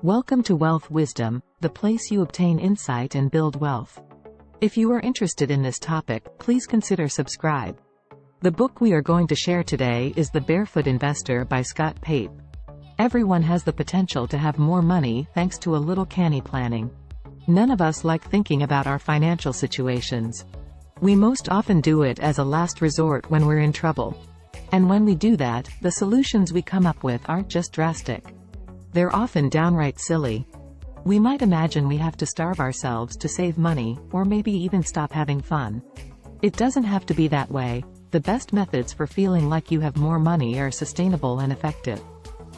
Welcome to Wealth Wisdom, the place you obtain insight and build wealth. If you are interested in this topic, please consider subscribe. The book we are going to share today is The Barefoot Investor by Scott Pape. Everyone has the potential to have more money thanks to a little canny planning. None of us like thinking about our financial situations. We most often do it as a last resort when we're in trouble. And when we do that, the solutions we come up with aren't just drastic. They're often downright silly. We might imagine we have to starve ourselves to save money, or maybe even stop having fun. It doesn't have to be that way. The best methods for feeling like you have more money are sustainable and effective.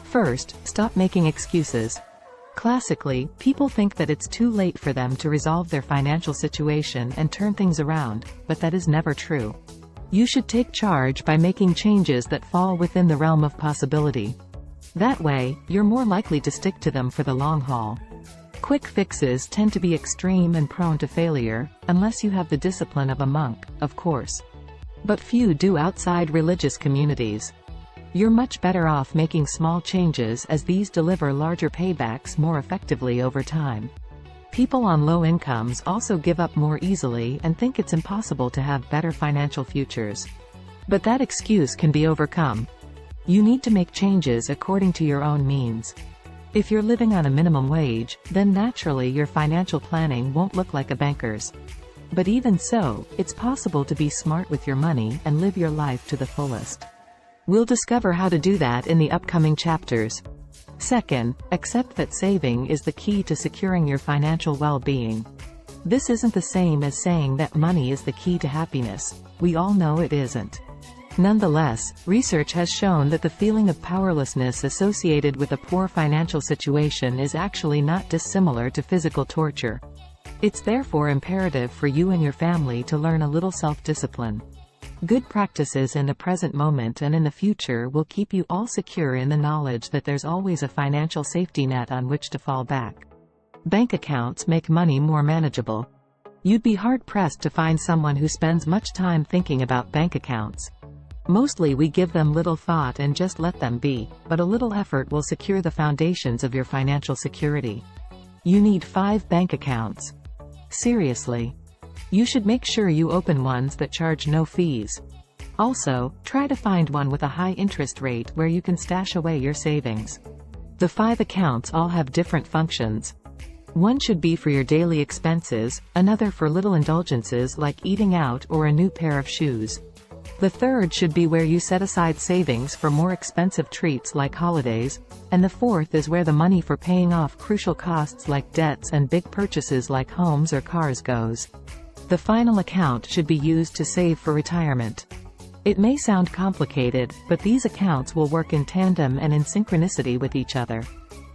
First, stop making excuses. Classically, people think that it's too late for them to resolve their financial situation and turn things around, but that is never true. You should take charge by making changes that fall within the realm of possibility. That way, you're more likely to stick to them for the long haul. Quick fixes tend to be extreme and prone to failure, unless you have the discipline of a monk, of course. But few do outside religious communities. You're much better off making small changes, as these deliver larger paybacks more effectively over time. People on low incomes also give up more easily and think it's impossible to have better financial futures. But that excuse can be overcome. You need to make changes according to your own means. If you're living on a minimum wage, then naturally your financial planning won't look like a banker's. But even so, it's possible to be smart with your money and live your life to the fullest. We'll discover how to do that in the upcoming chapters. Second, accept that saving is the key to securing your financial well-being. This isn't the same as saying that money is the key to happiness. We all know it isn't. Nonetheless, research has shown that the feeling of powerlessness associated with a poor financial situation is actually not dissimilar to physical torture. It's therefore imperative for you and your family to learn a little self-discipline. Good practices in the present moment and in the future will keep you all secure in the knowledge that there's always a financial safety net on which to fall back. Bank accounts make money more manageable. You'd be hard-pressed to find someone who spends much time thinking about bank accounts. Mostly we give them little thought and just let them be, but a little effort will secure the foundations of your financial security. You need 5 bank accounts. Seriously. You should make sure you open ones that charge no fees. Also, try to find one with a high interest rate where you can stash away your savings. The 5 accounts all have different functions. One should be for your daily expenses, another for little indulgences like eating out or a new pair of shoes. The third should be where you set aside savings for more expensive treats like holidays, and the fourth is where the money for paying off crucial costs like debts and big purchases like homes or cars goes. The final account should be used to save for retirement. It may sound complicated, but these accounts will work in tandem and in synchronicity with each other.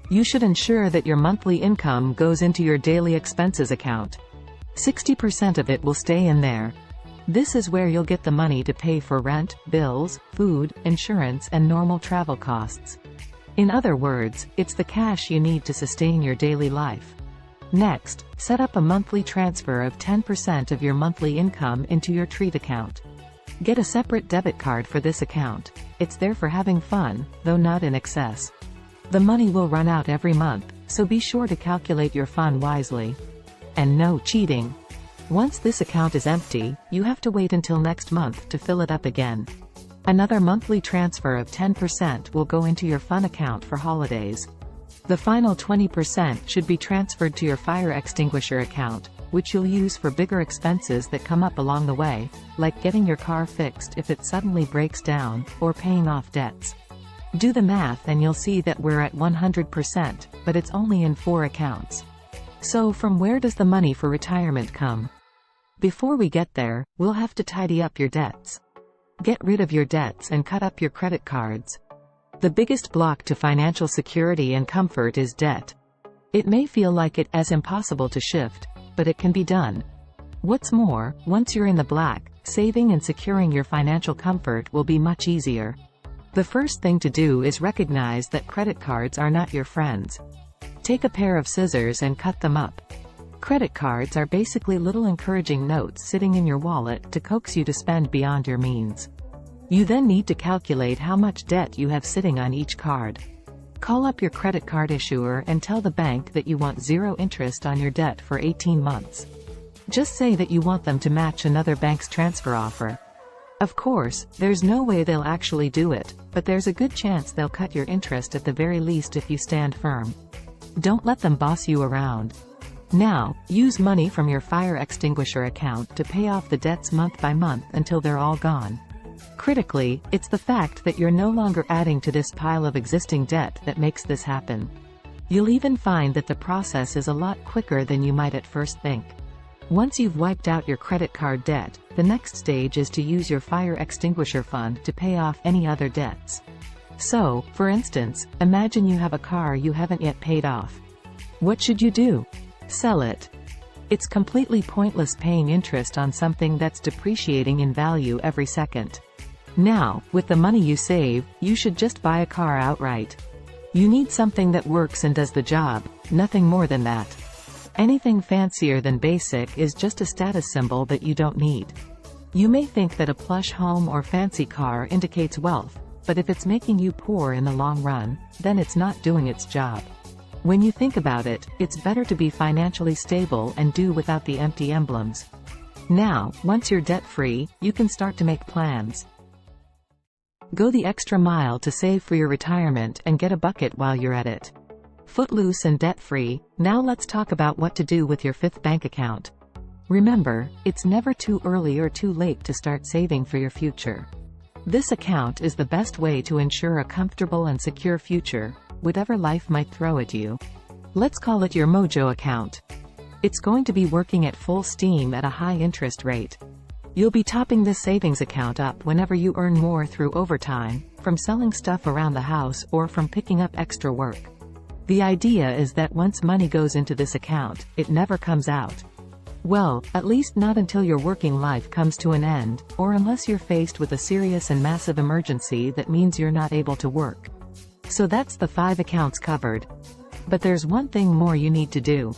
You should ensure that your monthly income goes into your daily expenses account. 60% of it will stay in there. This is where you'll get the money to pay for rent, bills, food, insurance, and normal travel costs. In other words, it's the cash you need to sustain your daily life. Next, set up a monthly transfer of 10% of your monthly income into your treat account. Get a separate debit card for this account. It's there for having fun, though not in excess. The money will run out every month, so be sure to calculate your fun wisely. And no cheating. Once this account is empty, you have to wait until next month to fill it up again. Another monthly transfer of 10% will go into your fun account for holidays. The final 20% should be transferred to your fire extinguisher account, which you'll use for bigger expenses that come up along the way, like getting your car fixed if it suddenly breaks down, or paying off debts. Do the math and you'll see that we're at 100%, but it's only in 4 accounts. So from where does the money for retirement come? Before we get there, we'll have to tidy up your debts. Get rid of your debts and cut up your credit cards. The biggest block to financial security and comfort is debt. It may feel like it as impossible to shift, but it can be done. What's more, once you're in the black, saving and securing your financial comfort will be much easier. The first thing to do is recognize that credit cards are not your friends. Take a pair of scissors and cut them up. Credit cards are basically little encouraging notes sitting in your wallet to coax you to spend beyond your means. You then need to calculate how much debt you have sitting on each card. Call up your credit card issuer and tell the bank that you want 0 interest on your debt for 18 months. Just say that you want them to match another bank's transfer offer. Of course, there's no way they'll actually do it, but there's a good chance they'll cut your interest at the very least if you stand firm. Don't let them boss you around. Now, use money from your fire extinguisher account to pay off the debts month by month until they're all gone. Critically, it's the fact that you're no longer adding to this pile of existing debt that makes this happen. You'll even find that the process is a lot quicker than you might at first think. Once you've wiped out your credit card debt, the next stage is to use your fire extinguisher fund to pay off any other debts. So, for instance, imagine you have a car you haven't yet paid off. What should you do? Sell it. It's completely pointless paying interest on something that's depreciating in value every second. Now, with the money you save, you should just buy a car outright. You need something that works and does the job, nothing more than that. Anything fancier than basic is just a status symbol that you don't need. You may think that a plush home or fancy car indicates wealth, but if it's making you poor in the long run, then it's not doing its job. When you think about it, it's better to be financially stable and do without the empty emblems. Now, once you're debt-free, you can start to make plans. Go the extra mile to save for your retirement and get a bucket while you're at it. Footloose and debt-free, now let's talk about what to do with your 5th bank account. Remember, it's never too early or too late to start saving for your future. This account is the best way to ensure a comfortable and secure future, whatever life might throw at you. Let's call it your Mojo account. It's going to be working at full steam at a high interest rate. You'll be topping this savings account up whenever you earn more through overtime, from selling stuff around the house or from picking up extra work. The idea is that once money goes into this account, it never comes out. Well, at least not until your working life comes to an end, or unless you're faced with a serious and massive emergency that means you're not able to work. So that's the 5 accounts covered. But there's one thing more you need to do.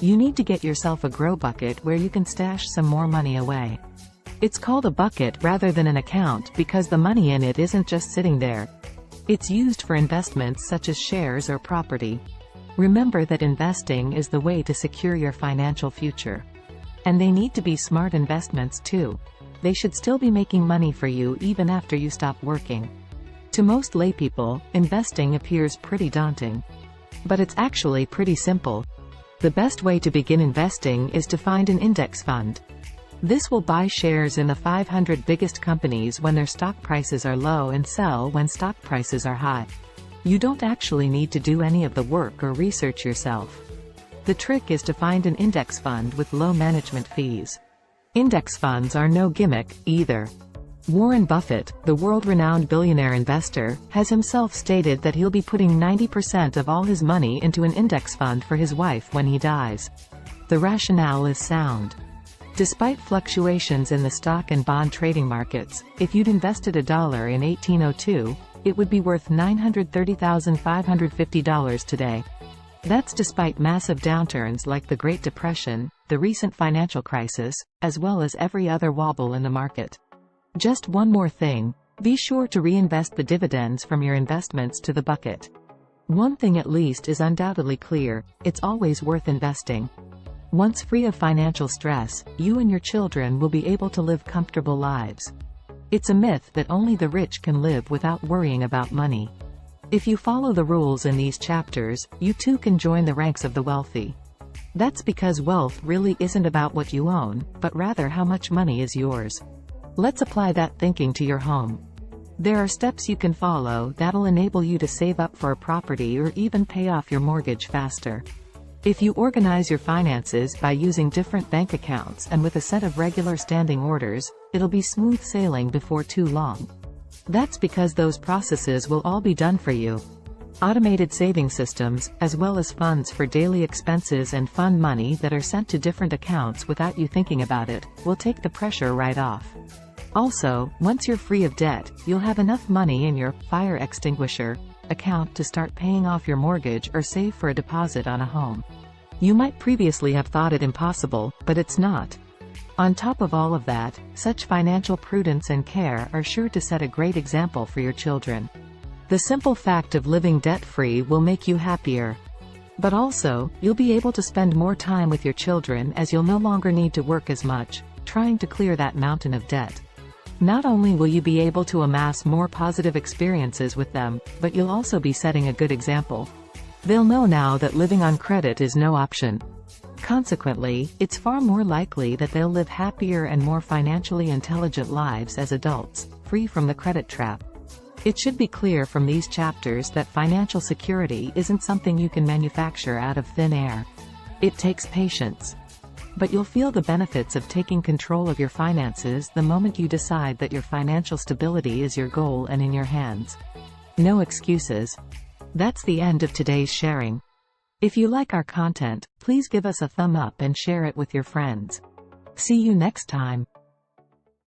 You need to get yourself a grow bucket where you can stash some more money away. It's called a bucket rather than an account because the money in it isn't just sitting there. It's used for investments such as shares or property. Remember that investing is the way to secure your financial future. And they need to be smart investments too. They should still be making money for you even after you stop working. To most laypeople, investing appears pretty daunting. But it's actually pretty simple. The best way to begin investing is to find an index fund. This will buy shares in the 500 biggest companies when their stock prices are low and sell when stock prices are high. You don't actually need to do any of the work or research yourself. The trick is to find an index fund with low management fees. Index funds are no gimmick, either. Warren Buffett, the world-renowned billionaire investor, has himself stated that he'll be putting 90% of all his money into an index fund for his wife when he dies. The rationale is sound. Despite fluctuations in the stock and bond trading markets, if you'd invested $1 in 1802, it would be worth $930,550 today. That's despite massive downturns like the Great Depression, the recent financial crisis, as well as every other wobble in the market. Just one more thing, be sure to reinvest the dividends from your investments to the bucket. One thing at least is undoubtedly clear, it's always worth investing. Once free of financial stress, you and your children will be able to live comfortable lives. It's a myth that only the rich can live without worrying about money. If you follow the rules in these chapters, you too can join the ranks of the wealthy. That's because wealth really isn't about what you own, but rather how much money is yours. Let's apply that thinking to your home. There are steps you can follow that'll enable you to save up for a property or even pay off your mortgage faster. If you organize your finances by using different bank accounts and with a set of regular standing orders, it'll be smooth sailing before too long. That's because those processes will all be done for you. Automated saving systems, as well as funds for daily expenses and fund money that are sent to different accounts without you thinking about it, will take the pressure right off. Also, once you're free of debt, you'll have enough money in your fire extinguisher account to start paying off your mortgage or save for a deposit on a home. You might previously have thought it impossible, but it's not. On top of all of that, such financial prudence and care are sure to set a great example for your children. The simple fact of living debt-free will make you happier. But also, you'll be able to spend more time with your children as you'll no longer need to work as much, trying to clear that mountain of debt. Not only will you be able to amass more positive experiences with them, but you'll also be setting a good example. They'll know now that living on credit is no option. Consequently, it's far more likely that they'll live happier and more financially intelligent lives as adults, free from the credit trap. It should be clear from these chapters that financial security isn't something you can manufacture out of thin air. It takes patience. But you'll feel the benefits of taking control of your finances the moment you decide that your financial stability is your goal and in your hands. No excuses. That's the end of today's sharing. If you like our content, please give us a thumb up and share it with your friends. See you next time.